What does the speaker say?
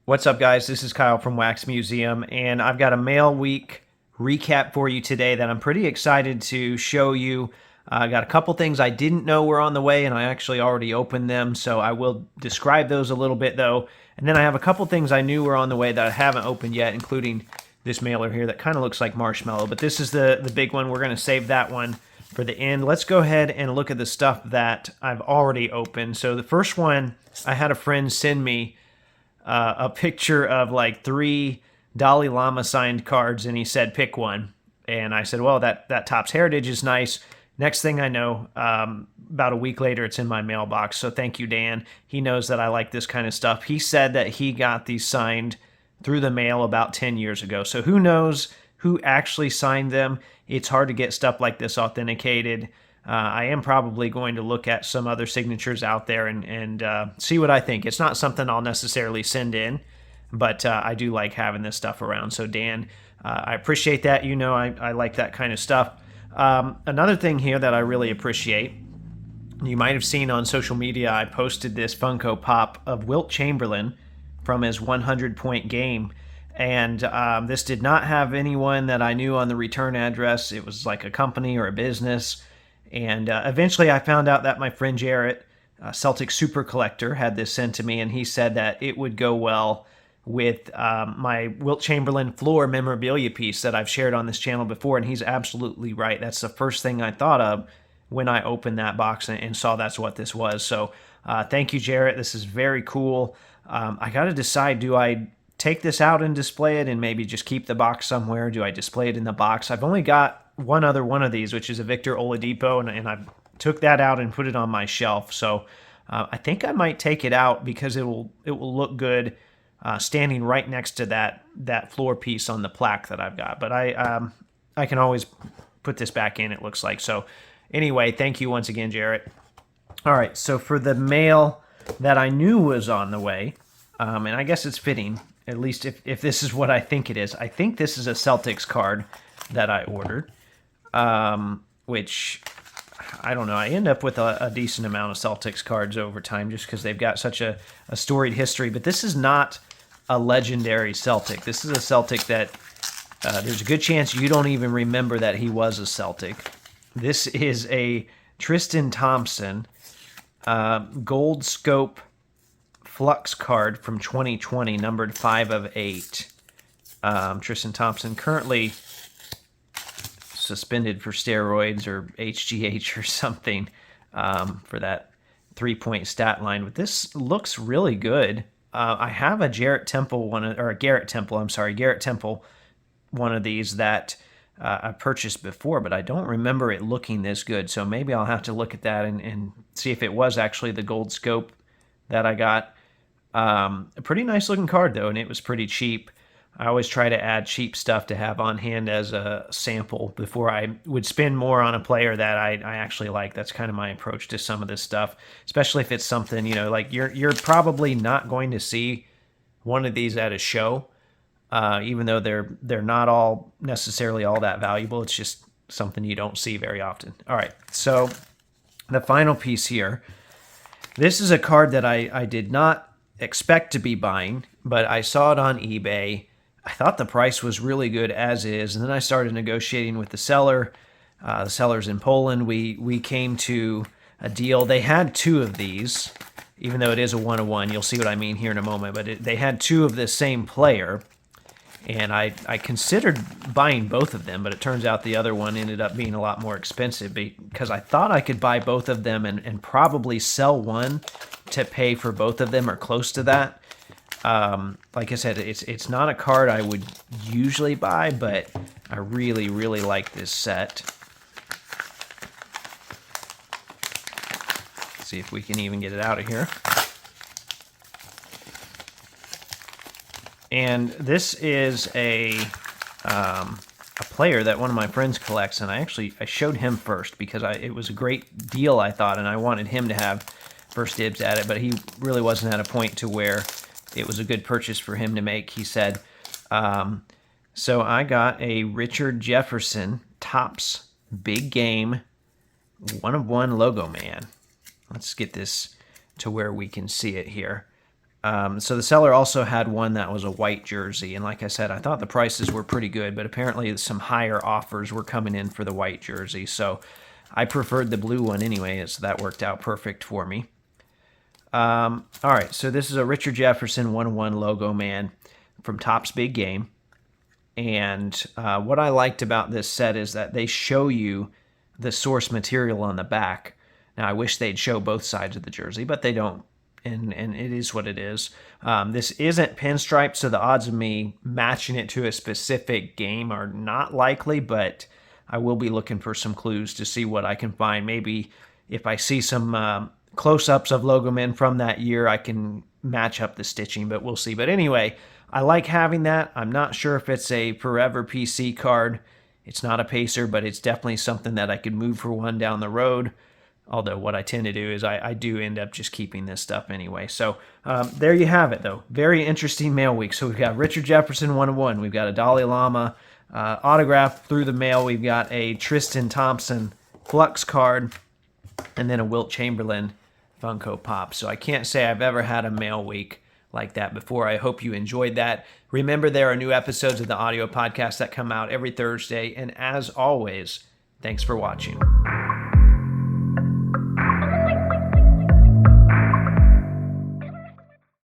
What's up, guys? This is Kyle from Wax Museum, and I've got a mail week recap for you today that I'm pretty excited to show you. I got a couple things I didn't know were on the way, and I actually already opened them, so I will describe those a little bit, though. And then I have a couple things I knew were on the way that I haven't opened yet, including this mailer here that kind of looks like marshmallow, but this is the big one. We're going to save that one for the end. Let's go ahead and look at the stuff that I've already opened. So the first one, I had a friend send me a picture of like 3 Dalai Lama signed cards, and he said, pick one. And I said, well, that Topps Heritage is nice. Next thing I know, about a week later, it's in my mailbox. So thank you, Dan. He knows that I like this kind of stuff. He said that he got these signed through the mail about 10 years ago. So who knows who actually signed them? It's hard to get stuff like this authenticated. I am probably going to look at some other signatures out there and see what I think. It's not something I'll necessarily send in, but I do like having this stuff around. So Dan, I appreciate that. You know, I like that kind of stuff. Another thing here that I really appreciate, you might have seen on social media, I posted this Funko Pop of Wilt Chamberlain from his 100-point game. And this did not have anyone that I knew on the return address. It was like a company or a business. And eventually I found out that my friend Jarrett, Celtic Super Collector, had this sent to me, and he said that it would go well with my Wilt Chamberlain floor memorabilia piece that I've shared on this channel before, and he's absolutely right. That's the first thing I thought of when I opened that box and saw that's what this was. So thank you, Jarrett. This is very cool. I got to decide, do I take this out and display it and maybe just keep the box somewhere? Do I display it in the box? I've only got one other one of these, which is a Victor Oladipo, and I took that out and put it on my shelf. So I think I might take it out because it will look good standing right next to that floor piece on the plaque that I've got. But I can always put this back in, it looks like. So anyway, thank you once again, Jarrett. All right, so for the mail that I knew was on the way, and I guess it's fitting, at least if this is what I think it is. I think this is a Celtics card that I ordered, which, I don't know, I end up with a decent amount of Celtics cards over time just because they've got such a storied history. But this is not a legendary Celtic. This is a Celtic that there's a good chance you don't even remember that he was a Celtic. This is a Tristan Thompson Gold Scope Flux card from 2020, numbered 5 of 8. Tristan Thompson currently suspended for steroids or HGH or something for that 3-point stat line. But this looks really good. I have a Garrett Temple one of these that I purchased before, but I don't remember it looking this good. So maybe I'll have to look at that and see if it was actually the gold scope that I got. A pretty nice looking card though, and it was pretty cheap. I always try to add cheap stuff to have on hand as a sample before I would spend more on a player that I actually like. That's kind of my approach to some of this stuff, especially if it's something, you know, like you're probably not going to see one of these at a show, even though they're not all necessarily all that valuable. It's just something you don't see very often. All right, so the final piece here. This is a card that I did not expect to be buying, but I saw it on eBay. I thought the price was really good as is, and then I started negotiating with the seller. The seller's in Poland. We came to a deal. They had 2 of these, even though it is a 1-of-1. You'll see what I mean here in a moment. But they had 2 of the same player, and I considered buying both of them, but it turns out the other one ended up being a lot more expensive because I thought I could buy both of them and probably sell one to pay for both of them or close to that. Like I said, it's not a card I would usually buy, but I really, really like this set. Let's see if we can even get it out of here. And this is a player that one of my friends collects, and I showed him first because it was a great deal, I thought, and I wanted him to have first dibs at it, but he really wasn't at a point to where it was a good purchase for him to make, he said. So I got a Richard Jefferson Topps Big Game 1-of-1 Logoman. Let's get this to where we can see it here. So the seller also had one that was a white jersey. And like I said, I thought the prices were pretty good, but apparently some higher offers were coming in for the white jersey. So I preferred the blue one anyway, so that worked out perfect for me. All right, so this is a Richard Jefferson 101 Logoman from Topps Big Game. And what I liked about this set is that they show you the source material on the back. Now, I wish they'd show both sides of the jersey, but they don't. And it is what it is. This isn't pinstriped, so the odds of me matching it to a specific game are not likely, but I will be looking for some clues to see what I can find. Maybe if I see some close-ups of Logoman from that year, I can match up the stitching, but we'll see. But anyway, I like having that. I'm not sure if it's a forever PC card. It's not a pacer, but it's definitely something that I could move for one down the road. Although what I tend to do is I do end up just keeping this stuff anyway. So there you have it, though. Very interesting mail week. So we've got Richard Jefferson 101. We've got a Dalai Lama autograph through the mail. We've got a Tristan Thompson Flux card. And then a Wilt Chamberlain Funko Pop. So I can't say I've ever had a mail week like that before. I hope you enjoyed that. Remember, there are new episodes of the audio podcast that come out every Thursday. And as always, thanks for watching.